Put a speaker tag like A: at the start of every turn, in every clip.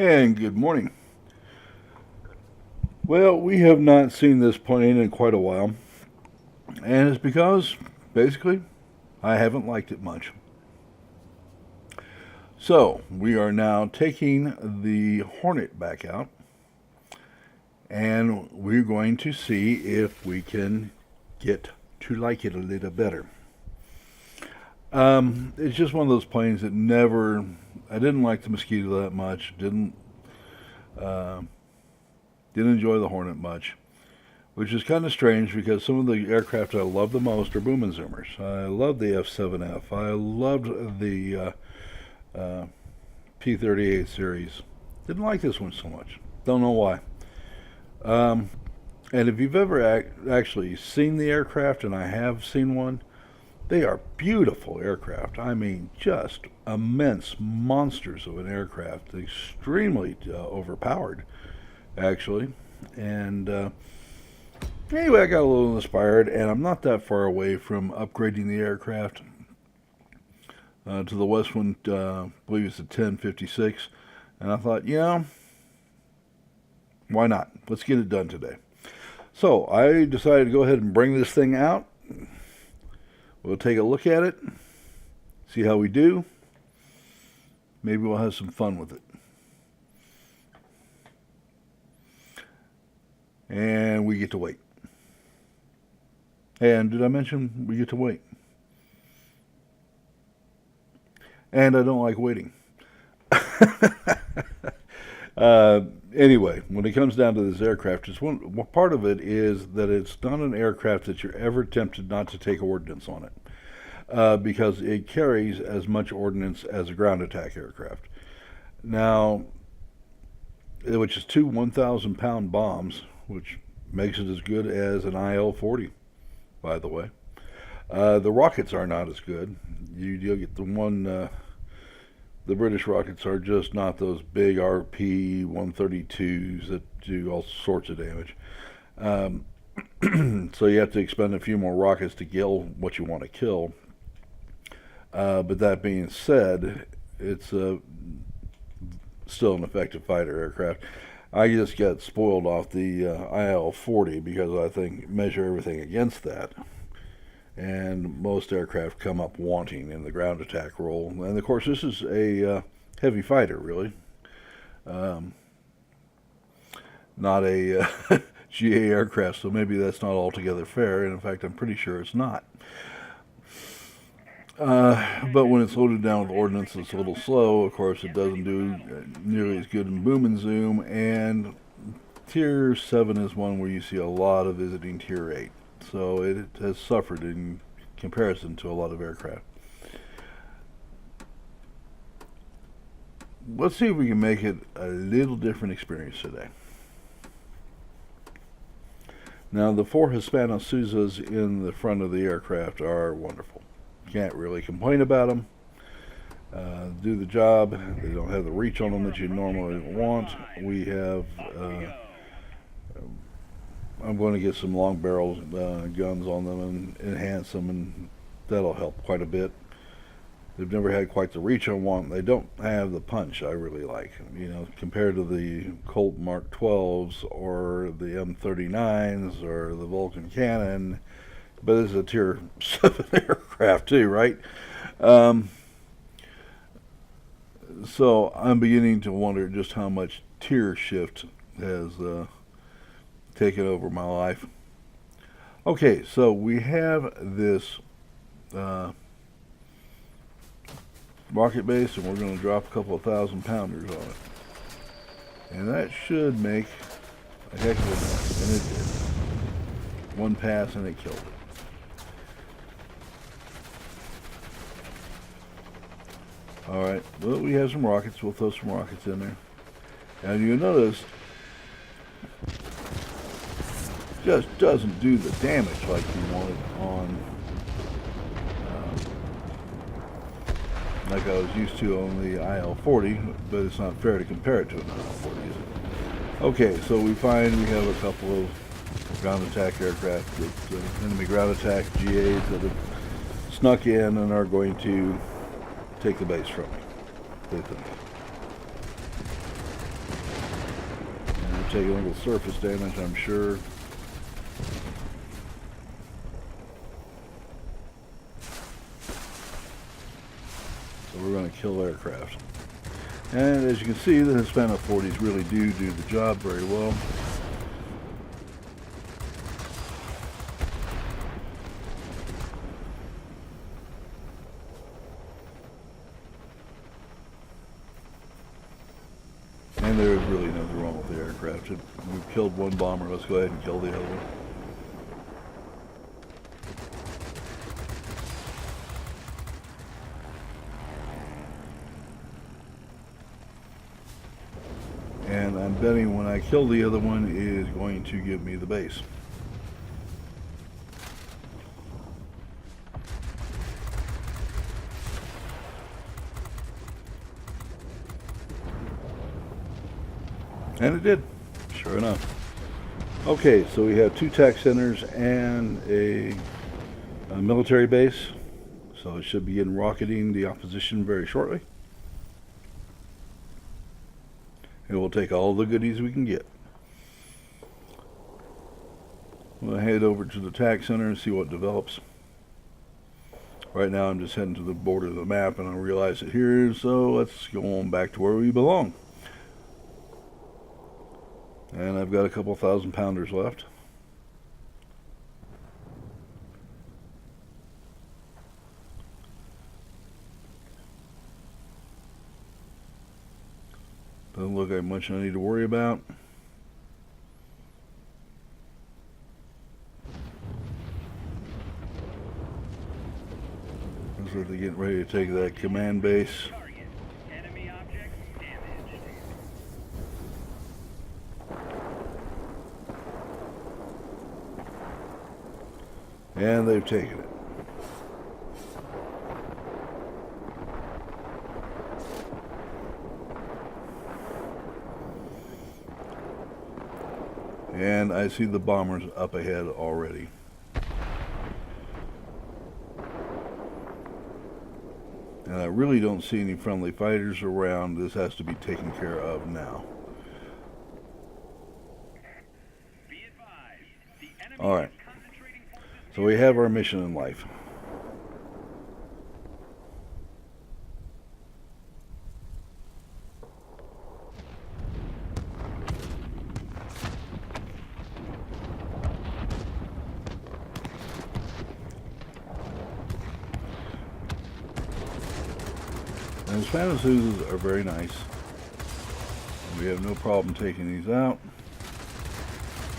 A: And good morning. Well, we have not seen this plane in quite a while, and it's because, basically, I haven't liked it much. So, we are now taking the Hornet back out, and we're going to see if we can get to like it a little better. It's just one of those planes that never. I didn't like the Mosquito that much. Uh, didn't enjoy the Hornet much, which is kind of strange because some of the aircraft I love the most are boom and zoomers. I love the F7F. I loved the P38 series. Didn't like this one so much. Don't know why. Um, and if you've ever actually seen the aircraft, and I have seen one, they are beautiful aircraft. I mean, just immense monsters of an aircraft. Extremely overpowered, actually. And anyway, I got a little inspired, and I'm not that far away from upgrading the aircraft to the West one. I believe it's a 1056. And I thought, why not? Let's get it done today. So I decided to go ahead and bring this thing out. We'll take a look at it, see how we do. Maybe we'll have some fun with it. And we get to wait. And did I mention we get to wait? And I don't like waiting. Anyway, when it comes down to this aircraft, one part of it is that it's not an aircraft that you're ever tempted not to take ordnance on it, because it carries as much ordnance as a ground attack aircraft. Now, which is two 1,000-pound bombs, which makes it as good as an IL-40, by the way. The rockets are not as good. You'll get the British rockets are just not those big RP-132s that do all sorts of damage. So you have to expend a few more rockets to kill what you want to kill. But that being said, it's still an effective fighter aircraft. I just got spoiled off the IL-40 because I think measure everything against that. And most aircraft come up wanting in the ground attack role. And of course, this is a heavy fighter, really. Not a GA aircraft, so maybe that's not altogether fair. And in fact, I'm pretty sure it's not. But when it's loaded down with ordnance, it's a little slow. Of course, it doesn't do nearly as good in boom and zoom. And Tier 7 is one where you see a lot of visiting Tier 8. So it has suffered in comparison to a lot of aircraft. Let's see if we can make it a little different experience today. Now, the four Hispano-Suzas in the front of the aircraft are wonderful. Can't really complain about them. Do the job. They don't have the reach on them that you normally want. We have... I'm going to get some long barrel guns on them and enhance them, and that'll help quite a bit. They've never had quite the reach I want. They don't have the punch I really like, compared to the Colt Mark 12s or the M39s or the Vulcan cannon. But this is a Tier 7 aircraft too, right? So I'm beginning to wonder just how much tier shift has taken over my life. Okay, so we have this rocket base, and we're going to drop a couple of 1,000-pounders on it. And that should make a heck of a mess, and it did. One pass and it killed it. Alright, well, we have some rockets. We'll throw some rockets in there. And you'll notice just doesn't do the damage like you wanted on, like I was used to on the IL-40, but it's not fair to compare it to an IL-40, is it? Okay, so we find we have a couple of ground attack aircraft, enemy ground attack GAs that have snuck in and are going to take the base from me. taking a little surface damage, I'm sure. So we're going to kill aircraft. And as you can see, the Hispano 40s really do the job very well. And there is really nothing wrong with the aircraft. We've killed one bomber. Let's go ahead and kill the other one. And I'm betting when I kill the other one, it is going to give me the base. And it did, sure enough. Okay, so we have 2 tac centers and a military base. So it should begin rocketing the opposition very shortly. And we'll take all the goodies we can get. We'll head over to the tac center and see what develops. Right now I'm just heading to the border of the map and I realize it here, so let's go on back to where we belong. And I've got a couple 1,000-pounders left. Doesn't look like much I need to worry about. Looks like they're getting ready to take that command base. And they've taken it. And I see the bombers up ahead already. And I really don't see any friendly fighters around. This has to be taken care of now. Alright. So we have our mission in life. And Hispano are very nice. We have no problem taking these out.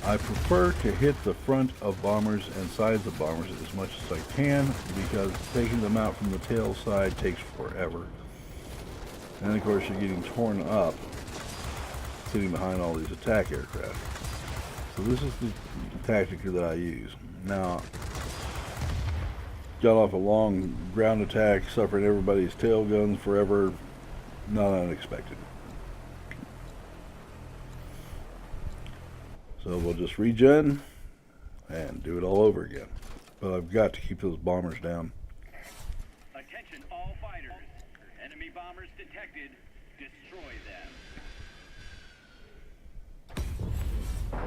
A: I prefer to hit the front of bombers and sides of bombers as much as I can because taking them out from the tail side takes forever. And of course you're getting torn up sitting behind all these attack aircraft. So this is the tactic that I use. Now, got off a long ground attack, suffering everybody's tail guns forever, not unexpected. So we'll just regen and do it all over again. But I've got to keep those bombers down.
B: Attention all fighters. Enemy bombers detected. Destroy them.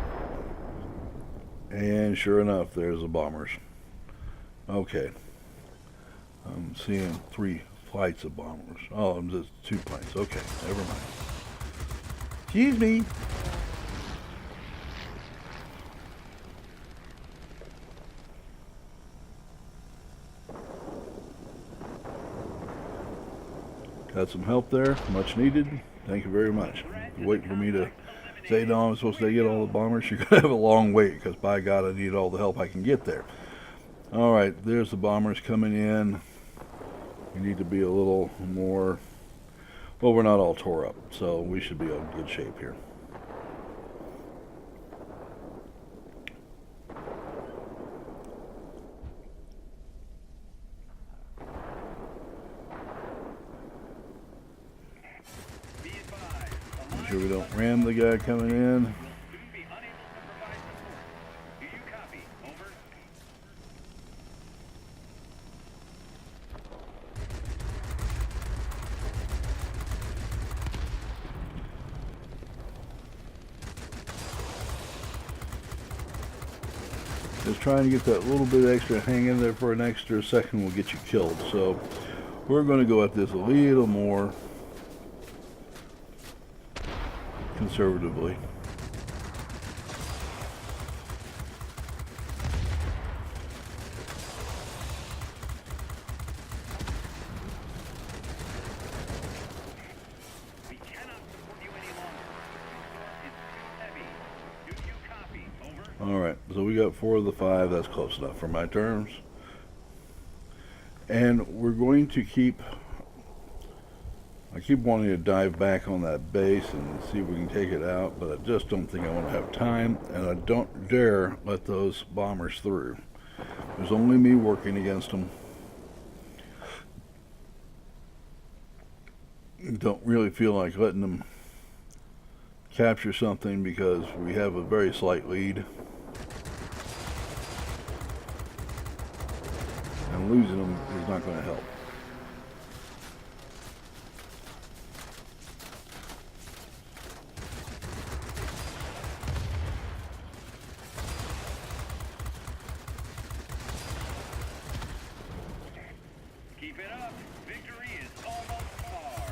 A: And sure enough, there's the bombers. Okay. I'm seeing 3 flights of bombers. Oh, I'm just 2 planes. Okay, never mind. Excuse me. Got some help there, much needed. Thank you very much. You're waiting for me to say, no, I'm supposed to get all the bombers. You're going to have a long wait because, by God, I need all the help I can get there. All right, there's the bombers coming in. We need to be a little more, well, we're not all tore up, so we should be in good shape here. Make sure we don't ram the guy coming in. Just trying to get that little bit extra hang in there for an extra second will get you killed. So we're going to go at this a little more conservatively.
B: We cannot support you any longer. It's too heavy. Do you copy? Over.
A: Alright, so we got 4 of the 5. That's close enough for my terms. And we're going to I keep wanting to dive back on that base and see if we can take it out, but I just don't think I want to have time, and I don't dare let those bombers through. There's only me working against them. Don't really feel like letting them capture something because we have a very slight lead. And losing them is not going to help.
B: Keep it up. Victory is almost ours.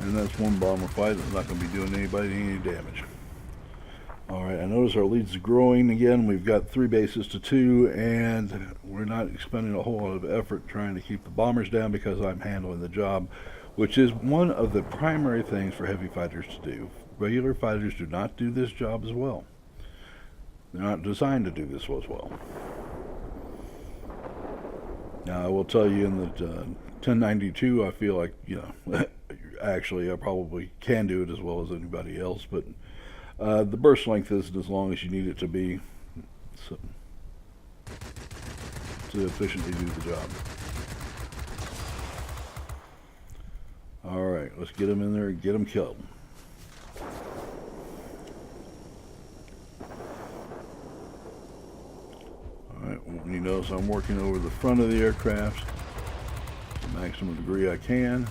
A: And that's one bomber fight that's not going to be doing anybody any damage. Alright, I notice our lead's growing again. We've got 3 bases to 2, and we're not expending a whole lot of effort trying to keep the bombers down because I'm handling the job, which is one of the primary things for heavy fighters to do. Regular fighters do not do this job as well. They're not designed to do this as well. Now, I will tell you in the 1092, I feel like, actually I probably can do it as well as anybody else, but the burst length isn't as long as you need it to be to efficiently do the job. Alright, let's get them in there and get them killed. Alright, you notice I'm working over the front of the aircraft to the maximum degree I can.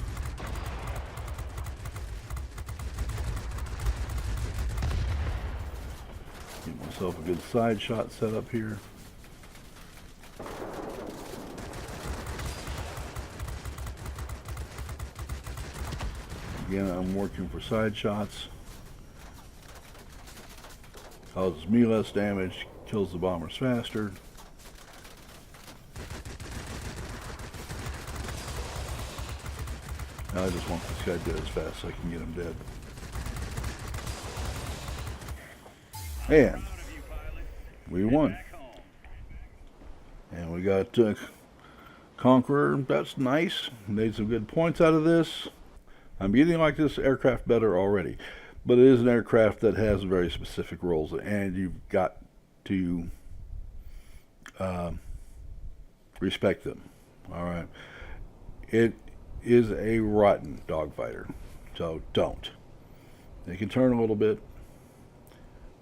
A: Get myself a good side shot set up here. Again, I'm working for side shots. Causes me less damage, kills the bombers faster. Now I just want this guy dead as fast so I can get him dead. And we won. And we got Conqueror. That's nice. Made some good points out of this. I'm getting like this aircraft better already. But it is an aircraft that has very specific roles, and you've got to respect them. Alright. It is a rotten dogfighter, so don't. It can turn a little bit,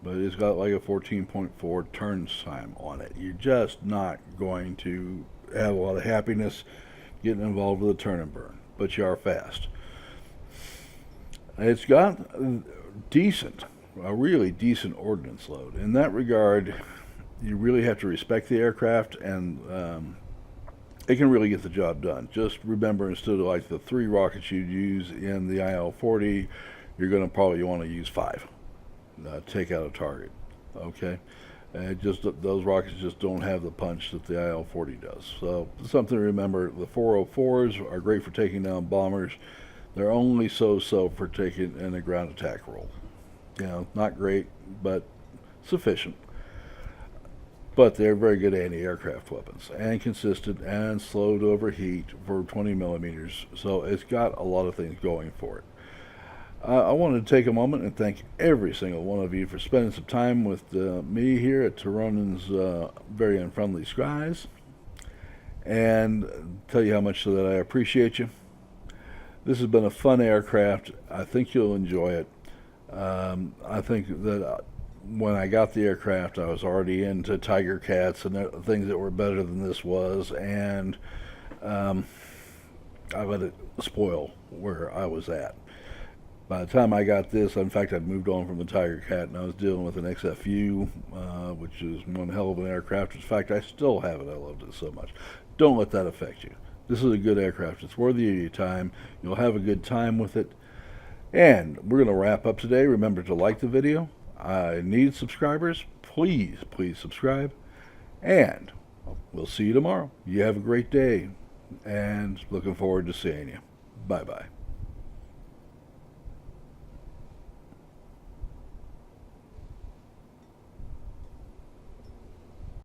A: but it's got like a 14.4 turns time on it. You're just not going to have a lot of happiness getting involved with a turn and burn, but you are fast. It's got a really decent ordnance load. In that regard, you really have to respect the aircraft, and it can really get the job done. Just remember, instead of like the 3 rockets you'd use in the IL-40, you're going to probably want to use 5. Take out a target. Okay? Just those rockets just don't have the punch that the IL-40 does. So something to remember. The 404s are great for taking down bombers. They're only so-so for taking in a ground attack role. Not great, but sufficient. But they're very good anti-aircraft weapons, and consistent, and slow to overheat for 20 millimeters. So it's got a lot of things going for it. I wanted to take a moment and thank every single one of you for spending some time with me here at Tironan's very unfriendly skies, and tell you how much that I appreciate you. This has been a fun aircraft. I think you'll enjoy it. I think that when I got the aircraft, I was already into Tiger Cats and things that were better than this was, and I let it spoil where I was at. By the time I got this, in fact, I'd moved on from the Tiger Cat, and I was dealing with an XFU, which is one hell of an aircraft. In fact, I still have it. I loved it so much. Don't let that affect you. This is a good aircraft. It's worthy of your time. You'll have a good time with it. And we're going to wrap up today. Remember to like the video. I need subscribers. Please, please subscribe. And we'll see you tomorrow. You have a great day. And looking forward to seeing you. Bye-bye.